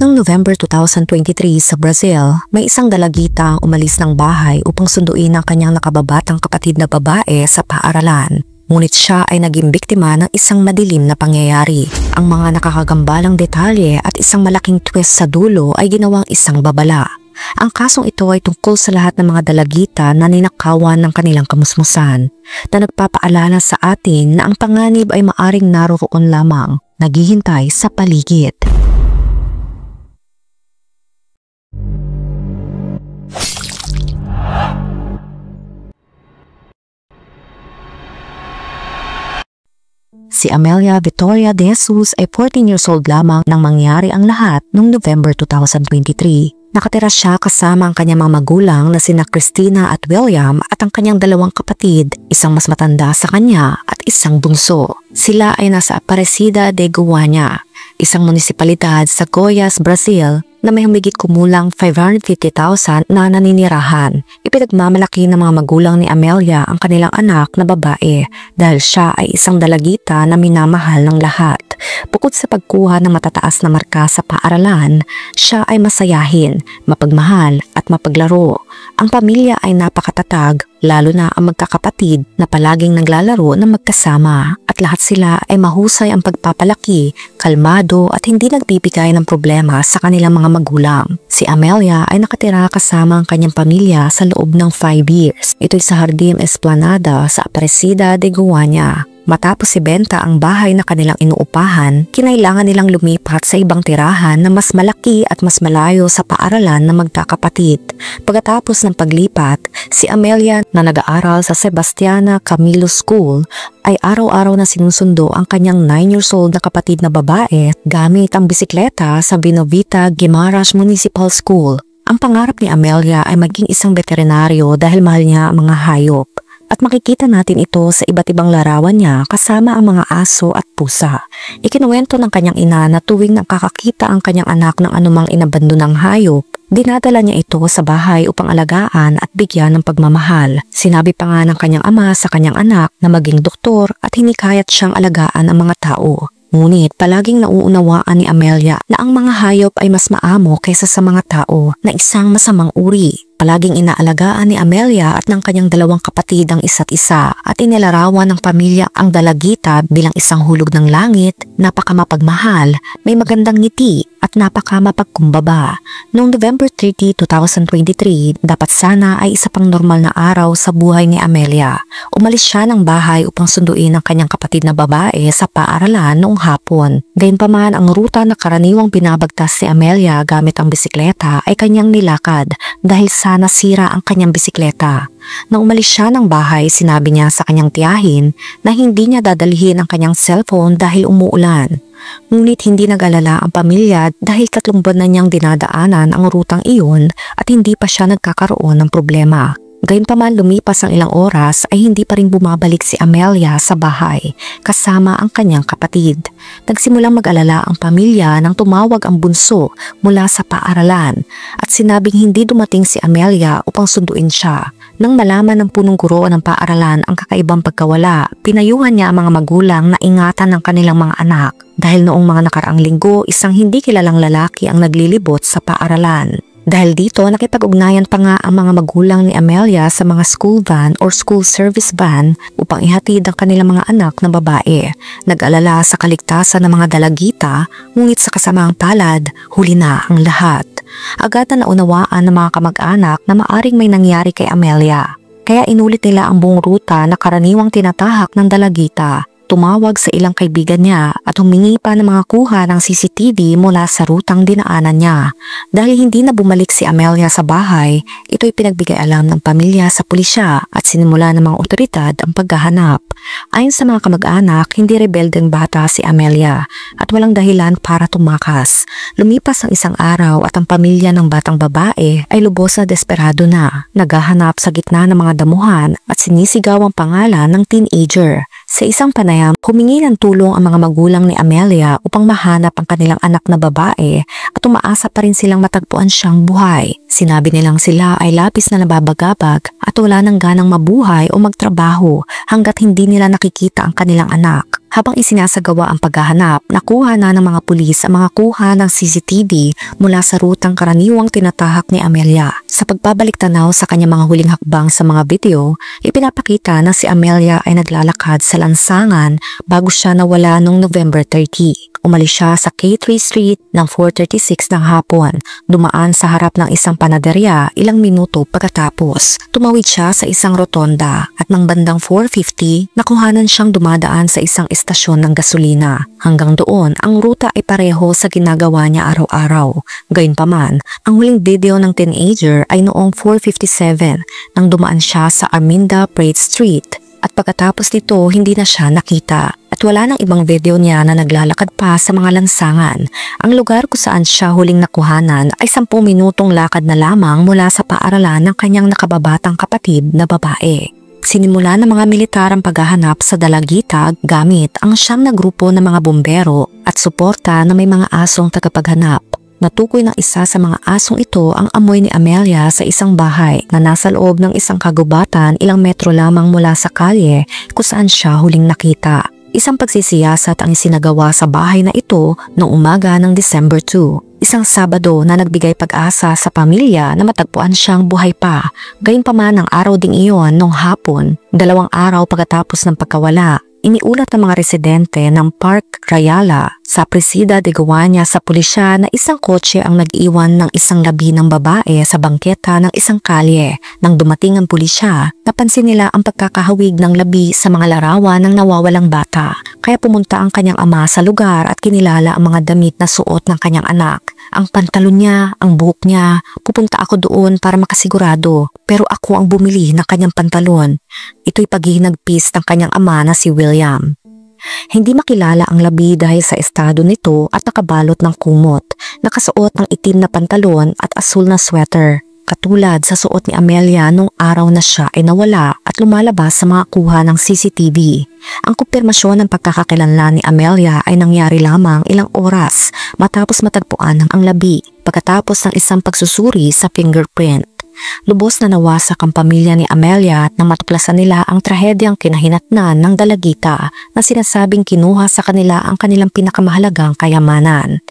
Noong November 2023 sa Brazil, may isang dalagita ang umalis ng bahay upang sunduin ang kanyang nakababatang kapatid na babae sa paaralan. Ngunit siya ay naging biktima ng isang madilim na pangyayari. Ang mga nakakagambalang detalye at isang malaking twist sa dulo ay ginawang isang babala. Ang kasong ito ay tungkol sa lahat ng mga dalagita na ninakawan ng kanilang kamusmusan, na nagpapaalala sa atin na ang panganib ay maaring naroroon lamang, naghihintay sa paligid. Si Amelia Victoria de Jesus ay 14 years old lamang nang mangyari ang lahat noong November 2023. Nakatira siya kasama ang kanyang mga magulang na sina Christina at William at ang kanyang dalawang kapatid, isang mas matanda sa kanya at isang bunso. Sila ay nasa Aparecida de Goiânia, isang munisipalidad sa Goiás, Brazil na may humigit kumulang 550,000 na naninirahan. Ipinagmamalaki ng mga magulang ni Amelia ang kanilang anak na babae dahil siya ay isang dalagita na minamahal ng lahat. Bukod sa pagkuha ng matataas na marka sa paaralan, siya ay masayahin, mapagmahal at mapaglaro. Ang pamilya ay napakatatag, lalo na ang magkakapatid na palaging naglalaro na magkasama, at lahat sila ay mahusay ang pagpapalaki, kalmado at hindi nagbibigay ng problema sa kanilang mga magulang. Si Amelia ay nakatira kasama ang kanyang pamilya sa loob ng 5 years. Ito'y sa Jardim Esplanada sa Aparecida de Goiânia. Matapos ibenta ang bahay na kanilang inuupahan, kinailangan nilang lumipat sa ibang tirahan na mas malaki at mas malayo sa paaralan na magkakapatid. Pagkatapos ng paglipat, si Amelia na nag-aaral sa Sebastiana Camilo School ay araw-araw na sinusundo ang kanyang 9 years old na kapatid na babae gamit ang bisikleta sa Benovita Guimarães Municipal School. Ang pangarap ni Amelia ay maging isang veterinaryo dahil mahal niya ang mga hayop. At makikita natin ito sa iba't ibang larawan niya kasama ang mga aso at pusa. Ikinuwento ng kanyang ina na tuwing nakakakita ang kanyang anak ng anumang inabandonang hayop, dinadala niya ito sa bahay upang alagaan at bigyan ng pagmamahal. Sinabi pa nga ng kanyang ama sa kanyang anak na maging doktor at hinikayat siyang alagaan ang mga tao. Ngunit palaging nauunawaan ni Amelia na ang mga hayop ay mas maamo kaysa sa mga tao na isang masamang uri. Palaging inaalagaan ni Amelia at ng kanyang dalawang kapatid ang isa't isa at inilarawan ng pamilya ang dalagita bilang isang hulog ng langit, napakamapagmahal, may magandang ngiti at napakamapagkumbaba. Noong November 30, 2023, dapat sana ay isa pang normal na araw sa buhay ni Amelia. Umalis siya ng bahay upang sunduin ang kanyang kapatid na babae sa paaralan noong hapon. Gayunpaman, ang ruta na karaniwang binabagtas si Amelia gamit ang bisikleta ay kanyang nilakad dahil sa nasira ang kanyang bisikleta. Nang umalis siya ng bahay, sinabi niya sa kanyang tiyahin na hindi niya dadalhin ang kanyang cellphone dahil umuulan. Ngunit hindi nag-alala ang pamilya dahil 3 buwan na niyang dinadaanan ang rutang iyon at hindi pa siya nagkakaroon ng problema. Gayunpaman, lumipas ang ilang oras ay hindi pa rin bumabalik si Amelia sa bahay kasama ang kanyang kapatid. Nagsimulang mag-alala ang pamilya nang tumawag ang bunso mula sa paaralan at sinabing hindi dumating si Amelia upang sunduin siya. Nang malaman ng punong guro ng paaralan ang kakaibang pagkawala, pinayuhan niya ang mga magulang na ingatan ng kanilang mga anak dahil noong mga nakaraang linggo isang hindi kilalang lalaki ang naglilibot sa paaralan. Dahil dito, nakipag-ugnayan pa nga ang mga magulang ni Amelia sa mga school van or school service van upang ihatid ang kanilang mga anak na babae. Nag-alala sa kaligtasan ng mga dalagita, ngunit sa kasamaang palad, huli na ang lahat. Agad na naunawaan ng mga kamag-anak na maaring may nangyari kay Amelia. Kaya inulit nila ang buong ruta na karaniwang tinatahak ng dalagita. Tumawag sa ilang kaibigan niya at humingi pa ng mga kuha ng CCTV mula sa rutang dinaanan niya. Dahil hindi na bumalik si Amelia sa bahay, ito'y pinagbigay alam ng pamilya sa pulisya at sinimula ng mga otoridad ang paghahanap. Ayon sa mga kamag-anak, hindi rebeldeng bata si Amelia at walang dahilan para tumakas. Lumipas ang isang araw at ang pamilya ng batang babae ay lubos na desperado na. Naghahanap sa gitna ng mga damuhan at sinisigaw ang pangalan ng teenager. Sa isang panayam, humingi ng tulong ang mga magulang ni Amelia upang mahanap ang kanilang anak na babae at umaasa pa rin silang matagpuan siyang buhay. Sinabi nilang sila ay labis na nababagabag at wala nang ganang mabuhay o magtrabaho hanggat hindi nila nakikita ang kanilang anak. Habang isinasagawa ang paghahanap, nakuha na ng mga pulis ang mga kuha ng CCTV mula sa rutang karaniwang tinatahak ni Amelia. Sa pagbabalik tanaw sa kanyang mga huling hakbang sa mga video, ipinapakita na si Amelia ay naglalakad sa lansangan bago siya nawala noong November 30. Umalis siya sa K3 Street ng 4:36 ng hapon, dumaan sa harap ng isang panaderya ilang minuto pagkatapos. Tumawid siya sa isang rotonda at ng bandang 4:50 nakuhanan siyang dumadaan sa isang istasyon ng gasolina. Hanggang doon, ang ruta ay pareho sa ginagawa niya araw-araw. Gayunpaman, ang huling video ng teenager ay noong 4:57 nang dumaan siya sa Arminda Pratt Street at pagkatapos nito hindi na siya nakita. At wala nang ibang video niya na naglalakad pa sa mga lansangan. Ang lugar kung saan siya huling nakuhanan ay 10 minutong lakad na lamang mula sa paaralan ng kanyang nakababatang kapatid na babae. Sinimula ng mga militar ang paghahanap sa Dalagitag gamit ang siyam na grupo ng mga bumbero at suporta na may mga asong tagapaghanap. Natukoy ng isa sa mga asong ito ang amoy ni Amelia sa isang bahay na nasa loob ng isang kagubatan ilang metro lamang mula sa kalye kung saan siya huling nakita. Isang pagsisiyasat ang isinagawa sa bahay na ito noong umaga ng December 2. Isang Sabado na nagbigay pag-asa sa pamilya na matagpuan siyang buhay pa. Gayunpaman ang araw ding iyon noong hapon, 2 araw pagkatapos ng pagkawala. Iniulat ng mga residente ng Park Rayala sa Presida de Guanya sa pulisya na isang kotse ang nag-iwan ng isang labi ng babae sa bangketa ng isang kalye. Nang dumating ang pulisya, napansin nila ang pagkakahawig ng labi sa mga larawan ng nawawalang bata. Kaya pumunta ang kanyang ama sa lugar at kinilala ang mga damit na suot ng kanyang anak. Ang pantalon niya, ang buhok niya, pupunta ako doon para makasigurado. Pero ako ang bumili ng kanyang pantalon. Ito'y paghihinagpis ng kanyang ama na si William. Hindi makilala ang labi dahil sa estado nito at nakabalot ng kumot, nakasuot ng itim na pantalon at asul na sweater. Katulad sa suot ni Amelia nung araw na siya ay nawala at lumalabas sa mga kuha ng CCTV. Ang kumpirmasyon ng pagkakakilanlan ni Amelia ay nangyari lamang ilang oras matapos matagpuan ang labi pagkatapos ng isang pagsusuri sa fingerprint. Lubos na nawasak ang pamilya ni Amelia at nang matuklasan nila ang trahedyang kinahinatnan ng dalagita na sinasabing kinuha sa kanila ang kanilang pinakamahalagang kayamanan.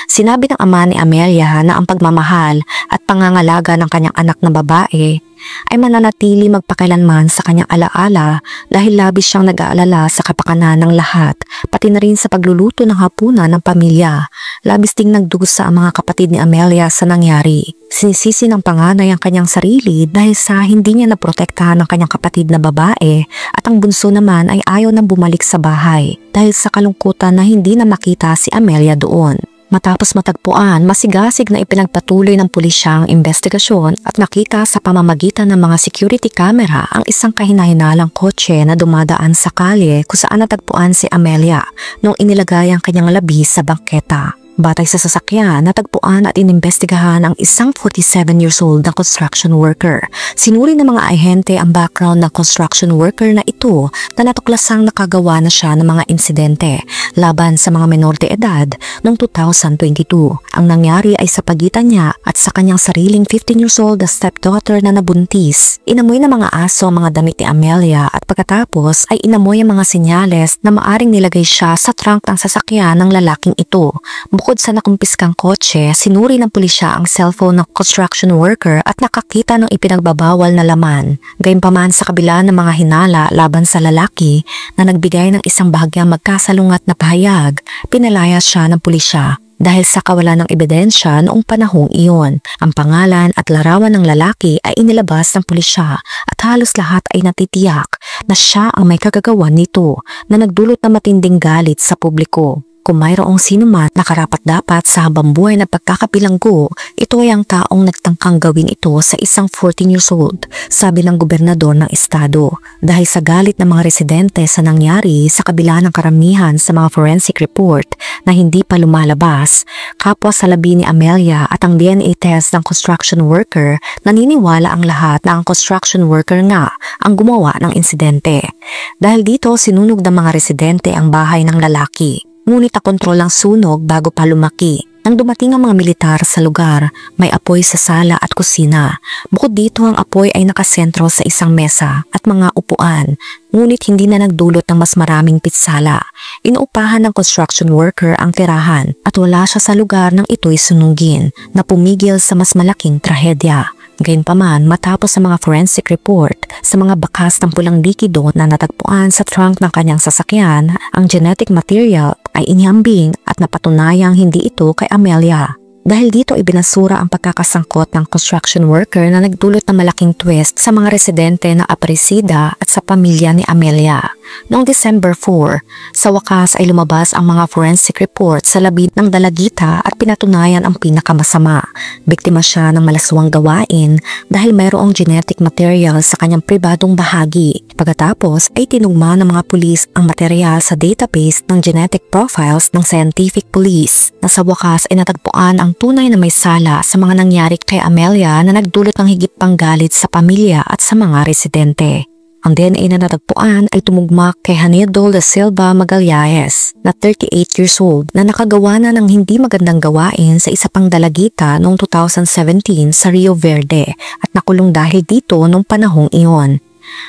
Sinabi ng ama ni Amelia na ang pagmamahal at pangangalaga ng kanyang anak na babae ay mananatili magpakailanman sa kanyang alaala dahil labis siyang nag-aalala sa kapakanan ng lahat, pati na rin sa pagluluto ng hapunan ng pamilya. Labis ding nagdusa ang mga kapatid ni Amelia sa nangyari. Sinisisi ng panganay ang kanyang sarili dahil sa hindi niya naprotektahan ng kanyang kapatid na babae at ang bunso naman ay ayaw nang bumalik sa bahay dahil sa kalungkutan na hindi na makita si Amelia doon. Matapos matagpuan, masigasig na ipinagpatuloy ng pulisya ang investigasyon at nakita sa pamamagitan ng mga security camera ang isang kahina-hinalang kotse na dumadaan sa kalye kung saan natagpuan si Amelia nung inilagay ang kanyang labi sa bangketa. Batay sa sasakyan, natagpuan at inimbestigahan ang isang 47 years old na construction worker. Sinuri ng mga ahente ang background ng construction worker na ito na natuklasang nakagawa na siya ng mga insidente laban sa mga menor de edad noong 2022. Ang nangyari ay sa pagitan niya at sa kanyang sariling 15 years old na stepdaughter na nabuntis. Inamoy ng mga aso ang mga damit ni Amelia at pagkatapos ay inamoy ang mga senyales na maaring nilagay siya sa trunk ng sasakyan ng lalaking ito. Bukod sa nakumpiskang kotse, sinuri ng pulisya ang cellphone ng construction worker at nakakita ng ipinagbabawal na laman. Gayunpaman sa kabila ng mga hinala laban sa lalaki na nagbigay ng isang bahagyang magkasalungat na pahayag, pinalayas siya ng pulisya. Dahil sa kawalan ng ebidensya noong panahong iyon, ang pangalan at larawan ng lalaki ay inilabas ng pulisya at halos lahat ay natitiyak na siya ang may kagagawan nito na nagdulot ng matinding galit sa publiko. Kung mayroong sinuman na karapat-dapat sa habambuhay na pagkakabilanggo, ito ay ang taong nagtangkang gawin ito sa isang 14 years old, sabi ng gobernador ng estado. Dahil sa galit ng mga residente sa nangyari sa kabila ng karamihan sa mga forensic report na hindi pa lumalabas, kapwa sa labi ni Amelia at ang DNA test ng construction worker, naniniwala ang lahat na ang construction worker nga ang gumawa ng insidente. Dahil dito sinunog ng mga residente ang bahay ng lalaki. Ngunit nakontrol ang sunog bago pa lumaki. Nang dumating ang mga militar sa lugar, may apoy sa sala at kusina. Bukod dito, ang apoy ay nakasentro sa isang mesa at mga upuan, ngunit hindi na nagdulot ng mas maraming pitsala. Inuupahan ng construction worker ang tirahan at wala siya sa lugar nang ito'y sunugin na pumigil sa mas malaking trahedya. Gayunpaman, matapos ang mga forensic report sa mga bakas ng pulang likido na natagpuan sa trunk ng kanyang sasakyan, ang genetic material ay inihambing at napatunayang hindi ito kay Amelia. Dahil dito ibinasura ang pagkakasangkot ng construction worker na nagdulot ng malaking twist sa mga residente ng Aparecida at sa pamilya ni Amelia. Noong December 4, sa wakas ay lumabas ang mga forensic report sa labi ng dalagita at pinatunayan ang pinakamasama. Biktima siya ng malaswang gawain dahil mayroong genetic material sa kanyang pribadong bahagi. Pagkatapos ay tinugma ng mga pulis ang material sa database ng genetic profiles ng scientific police na sa wakas ay natagpuan ang tunay na may sala sa mga nangyari kay Amelia na nagdulot ng higit pang galit sa pamilya at sa mga residente. Ang DNA na natagpuan ay tumugma kay Hanildo da Silva Magalhaes na 38 years old na nakagawa na ng hindi magandang gawain sa isa pang dalagita noong 2017 sa Rio Verde at nakulong dahil dito noong panahong iyon.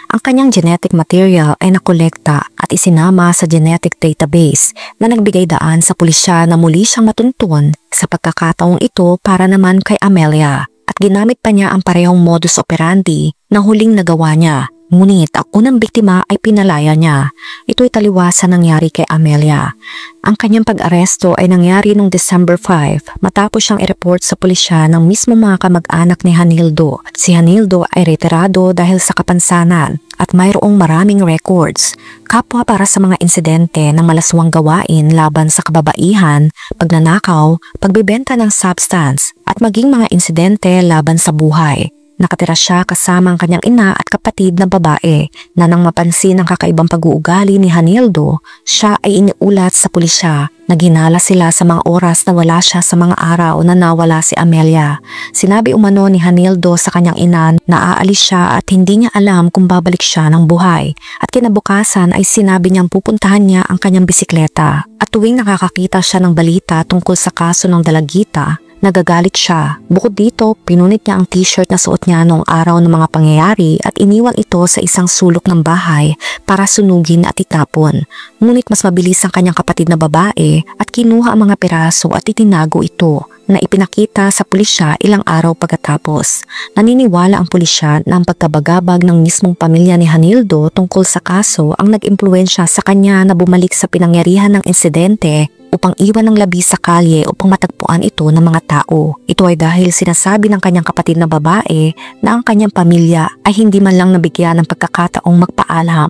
Ang kanyang genetic material ay nakolekta at isinama sa genetic database na nagbigay daan sa pulisya na muli siyang matuntun sa pagkakataong ito para naman kay Amelia at ginamit pa niya ang parehong modus operandi na huling nagawa niya. Ngunit ang unang biktima ay pinalaya niya. Ito'y taliwasan nangyari kay Amelia. Ang kanyang pag-aresto ay nangyari noong December 5 matapos siyang i-report sa pulisya ng mismo mga kamag-anak ni Hanildo. Si Hanildo ay retirado dahil sa kapansanan at mayroong maraming records. Kapwa para sa mga insidente ng malaswang gawain laban sa kababaihan, pagnanakaw, pagbebenta ng substance at maging mga insidente laban sa buhay. Nakatira siya kasama ang kanyang ina at kapatid na babae na nang mapansin ang kakaibang pag-uugali ni Hanildo, siya ay iniulat sa pulisya na ginala sila sa mga oras na wala siya sa mga araw na nawala si Amelia. Sinabi umano ni Hanildo sa kanyang ina na aalis siya at hindi niya alam kung babalik siya ng buhay at kinabukasan ay sinabi niyang pupuntahan niya ang kanyang bisikleta at tuwing nakakakita siya ng balita tungkol sa kaso ng dalagita, nagagalit siya. Bukod dito, pinunit niya ang t-shirt na suot niya noong araw ng mga pangyayari at iniwan ito sa isang sulok ng bahay para sunugin at itapon. Ngunit mas mabilis ang kanyang kapatid na babae at kinuha ang mga piraso at itinago ito na ipinakita sa pulisya ilang araw pagkatapos. Naniniwala ang pulisya na ang pagkabagabag ng mismong pamilya ni Hanildo tungkol sa kaso ang nag-impluwensya sa kanya na bumalik sa pinangyarihan ng insidente upang iwan ng labi sa kalye upang matagpuan ito ng mga tao. Ito ay dahil sinasabi ng kanyang kapatid na babae na ang kanyang pamilya ay hindi man lang nabigyan ng pagkakataong magpaalam.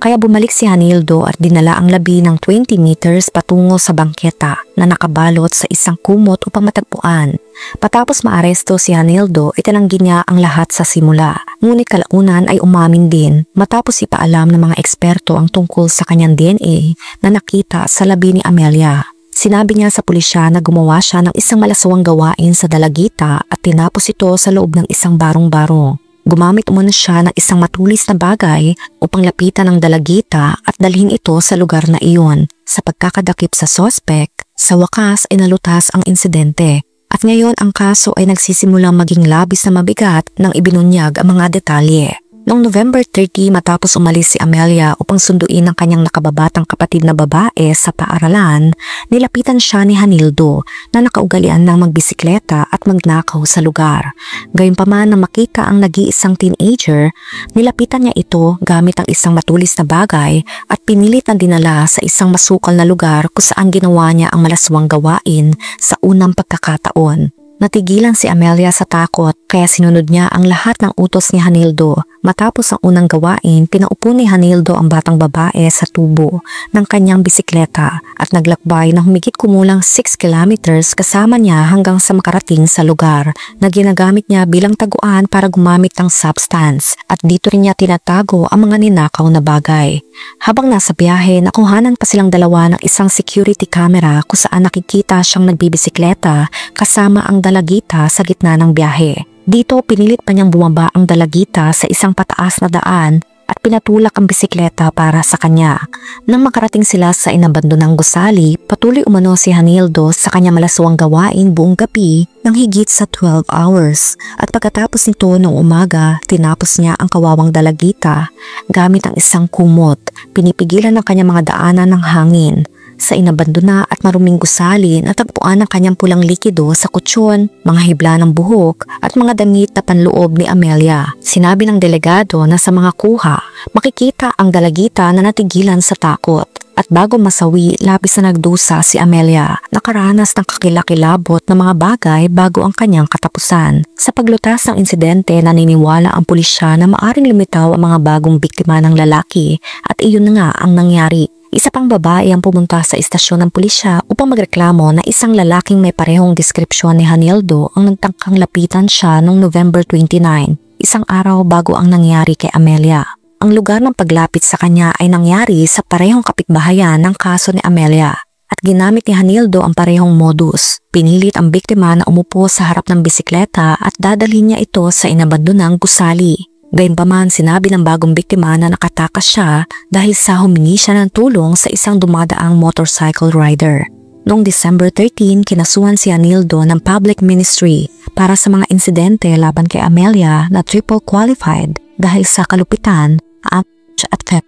Kaya bumalik si Hanildo at dinala ang labi ng 20 meters patungo sa bangketa na nakabalot sa isang kumot upang matagpuan. Patapos maaresto si Hanildo, itinanggi niya ang lahat sa simula. Ngunit kalaunan ay umamin din matapos ipaalam ng mga eksperto ang tungkol sa kanyang DNA na nakita sa labi ni Amelia. Sinabi niya sa pulisya na gumawa siya ng isang malaswang gawain sa dalagita at tinapos ito sa loob ng isang barong-barong. Gumamit umano siya ng isang matulis na bagay upang lapitan ang dalagita at dalhin ito sa lugar na iyon. Sa pagkakadakip sa sospek, sa wakas ay nalutas ang insidente at ngayon ang kaso ay nagsisimulang maging labis na mabigat nang ibinunyag ang mga detalye. Noong November 30 matapos umalis si Amelia upang sunduin ang kanyang nakababatang kapatid na babae sa paaralan, nilapitan siya ni Hanildo na nakaugalian ng magbisikleta at magnakaw sa lugar. Gayunpaman nang makita ang nag-iisang teenager, nilapitan niya ito gamit ang isang matulis na bagay at pinilit na dinala sa isang masukal na lugar kung saan ginawa niya ang malaswang gawain sa unang pagkakataon. Natigilan si Amelia sa takot kaya sinunod niya ang lahat ng utos ni Hanildo. Matapos ang unang gawain, pinaupo ni Hanildo ang batang babae sa tubo ng kanyang bisikleta at naglakbay ng humigit kumulang 6 kilometers kasama niya hanggang sa makarating sa lugar na ginagamit niya bilang taguan para gumamit ng substance at dito rin niya tinatago ang mga ninakaw na bagay. Habang nasa biyahe, nakuhanan pa silang dalawa ng isang security camera kung saan nakikita siyang nagbibisikleta kasama ang dalagita sa gitna ng biyahe. Dito pinilit pa niyang bumaba ang dalagita sa isang pataas na daan at pinatulak ang bisikleta para sa kanya. Nang makarating sila sa inabandonang gusali, patuloy umano si Hanildo sa kanya malaswang gawain buong gabi ng higit sa 12 hours. At pagkatapos nito noong umaga, tinapos niya ang kawawang dalagita gamit ang isang kumot. Pinipigilan ng kanyang mga daanan ng hangin. Sa inabandona at maruming gusali, natagpuan ang kanyang pulang likido sa kutsyon, mga hibla ng buhok at mga damit na panloob ni Amelia. Sinabi ng delegado na sa mga kuha, makikita ang dalagita na natigilan sa takot. At bago masawi, labis na nagdusa si Amelia. Nakaranas ng kakilakilabot na mga bagay bago ang kanyang katapusan. Sa paglutas ng insidente, naniniwala ang pulisya na maaring lumitaw ang mga bagong biktima ng lalaki at iyon na nga ang nangyari. Isa pang babae ang pumunta sa istasyon ng pulisya upang magreklamo na isang lalaking may parehong deskripsyon ni Hanildo ang nagtangkang lapitan siya noong November 29, isang araw bago ang nangyari kay Amelia. Ang lugar ng paglapit sa kanya ay nangyari sa parehong kapitbahayan ng kaso ni Amelia at ginamit ni Hanildo ang parehong modus. Pinilit ang biktima na umupo sa harap ng bisikleta at dadalhin niya ito sa inabandonang gusali. Gayunpaman, sinabi ng bagong biktima na nakatakas siya dahil sa humingi siya ng tulong sa isang dumadaang motorcycle rider. Noong December 13, kinasuhan si Hanildo ng public ministry para sa mga insidente laban kay Amelia na triple qualified dahil sa kalupitan, ambush at theft.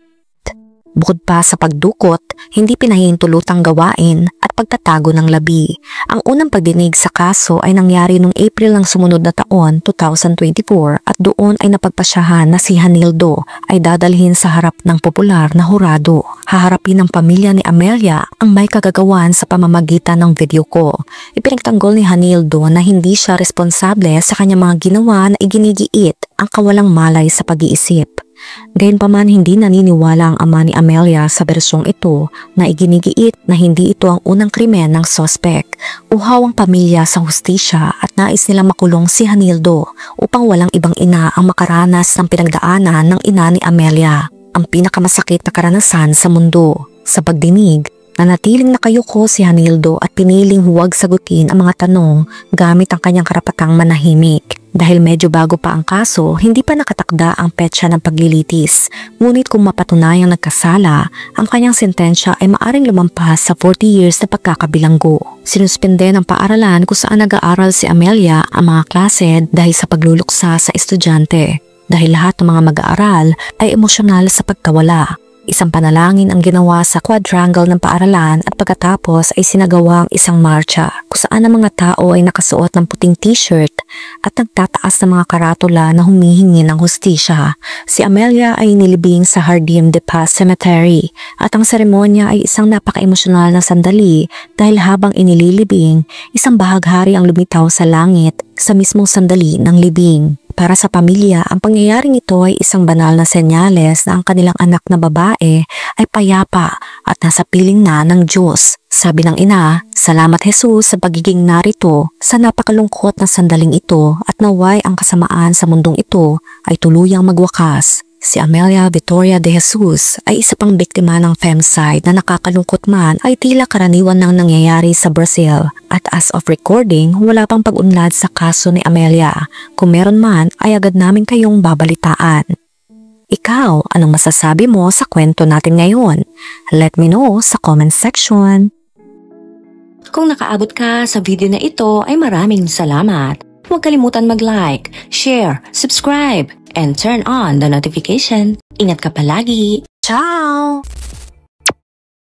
Bukod pa sa pagdukot, hindi pinahihintulutang gawain at pagtatago ng labi. Ang unang pagdinig sa kaso ay nangyari noong April ng sumunod na taon, 2024, at doon ay napagpasyahan na si Hanildo ay dadalhin sa harap ng popular na hurado. Haharapin ng pamilya ni Amelia ang may kagagawan sa pamamagitan ng video call. Ipinagtanggol ni Hanildo na hindi siya responsable sa kanyang mga ginawa na iginigiit ang kawalang malay sa pag-iisip. Gayunpaman, hindi naniniwala ang ama ni Amelia sa bersyong ito na iginigiit na hindi ito ang unang krimen ng sospek. Uhaw ang pamilya sa hustisya at nais nilang makulong si Hanildo upang walang ibang ina ang makaranas ng pinagdaanan ng ina ni Amelia. Ang pinakamasakit na karanasan sa mundo. Sa pagdinig, nanatiling nakayuko si Hanildo at piniling huwag sagutin ang mga tanong gamit ang kanyang karapatang manahimik. Dahil medyo bago pa ang kaso, hindi pa nakatakda ang petsa ng paglilitis. Ngunit kung mapatunayang nagkasala, ang kanyang sentensya ay maaring lumampas sa 40 years na pagkakabilanggo. Sinuspende ng paaralan kung saan nag-aaral si Amelia ang mga klase dahil sa pagluluksa sa estudyante. Dahil lahat ng mga mag-aaral ay emosyonal sa pagkawala. Isang panalangin ang ginawa sa quadrangle ng paaralan at pagkatapos ay sinagawa ang isang marcha kung saan ang mga tao ay nakasuot ng puting t-shirt at nagtataas ng mga karatula na humihingi ng hustisya. Si Amelia ay nilibing sa Jardim de Paz Cemetery at ang seremonya ay isang napaka-emosyonal na sandali dahil habang inililibing, isang bahaghari ang lumitaw sa langit sa mismong sandali ng libing. Para sa pamilya, ang pangyayaring ito ay isang banal na senyales na ang kanilang anak na babae ay payapa at nasa piling na ng Diyos. Sabi ng ina, "Salamat Jesus sa pagiging narito sa napakalungkot na sandaling ito at naway ang kasamaan sa mundong ito ay tuluyang magwakas." Si Amelia Victoria de Jesus ay isa pang biktima ng femicide na nakakalungkot man ay tila karaniwan nang nangyayari sa Brazil. At as of recording, wala pang pag-unlad sa kaso ni Amelia. Kung meron man, ay agad namin kayong babalitaan. Ikaw, anong masasabi mo sa kwento natin ngayon? Let me know sa comment section. Kung nakaabot ka sa video na ito ay maraming salamat. Huwag kalimutan mag-like, share, subscribe, and turn on the notification. Ingat ka palagi! Ciao!